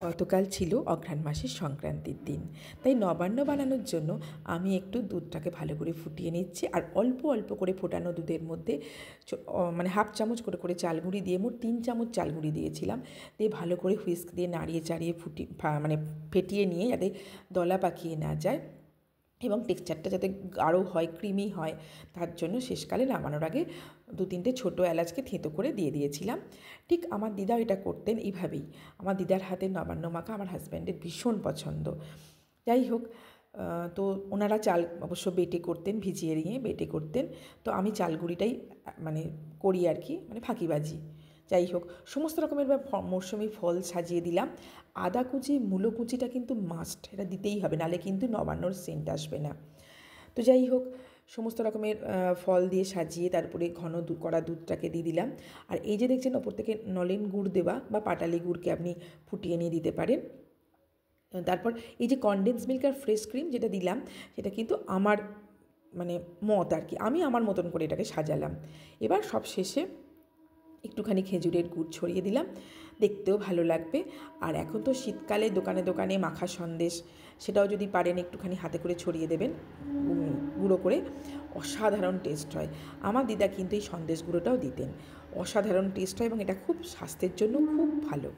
গতকাল ছিল অঘ্রাণ মাসের সংক্রান্তির দিন, তাই নবান্ন বানানোর জন্য আমি একটু দুধটাকে ভালো করে ফুটিয়ে নিচ্ছি। আর অল্প অল্প করে ফোটানো দুধের মধ্যে মানে হাফ চামচ করে করে চাল গুঁড়ি দিয়ে, মোট 3 চামচ চাল গুঁড়ি দিয়েছিলাম, দিয়ে ভালো করে হুইস্ক দিয়ে নাড়িয়ে চাড়িয়ে মানে ফেটিয়ে নিয়ে যাতে দলা পাকিয়ে না যায় এবং টেক্সচারটা যাতে গাঢ় হয়, ক্রিমি হয়, তার জন্য শেষকালে নামানোর আগে 2-3টে ছোটো এলাচকে থেঁতো করে দিয়ে দিয়েছিলাম। ঠিক আমার দিদা এটা করতেন এইভাবেই। আমার দিদার হাতের নবান্ন মাখা আমার হাজব্যান্ডের ভীষণ পছন্দ। যাই হোক, তো ওনারা চাল অবশ্য বেটে করতেন, ভিজিয়ে নিয়ে বেটে করতেন। তো আমি চাল গুঁড়িটাই মানে করি আর কি, মানে ফাঁকিবাজি। যাই হোক, সমস্ত রকমের মৌসুমি ফল সাজিয়ে দিলাম। আদা কুচি, মূলো কুচিটা কিন্তু মাস্ট, এটা দিতেই হবে, নাহলে কিন্তু নবান্নর সেন্ট আসবে না। তো যাই হোক, সমস্ত রকমের ফল দিয়ে সাজিয়ে তারপরে ঘন করা দুধটাকে দিয়ে দিলাম। আর এই যে দেখছেন ওপর থেকে নলেন গুড় দেওয়া বা পাটালি গুড়কে আপনি ফুটিয়ে নিয়ে দিতে পারেন। তারপর এই যে কনডেন্স মিল্ক আর ফ্রেশ ক্রিম যেটা দিলাম, সেটা কিন্তু আমার মানে মত আর কি, আমি আমার মতন করে এটাকে সাজালাম। এবার সব শেষে একটুখানি খেজুরের গুড় ছড়িয়ে দিলাম, দেখতেও ভালো লাগবে। আর এখন তো শীতকালে দোকানে দোকানে মাখা সন্দেশ, সেটাও যদি পারেন একটুখানি হাতে করে ছড়িয়ে দেবেন গুঁড়ো করে, অসাধারণ টেস্ট হয়। আমার দিদা কিন্তু এই সন্দেশ গুঁড়োটাও দিতেন, অসাধারণ টেস্ট হয় এবং এটা খুব স্বাস্থ্যের জন্য খুব ভালো।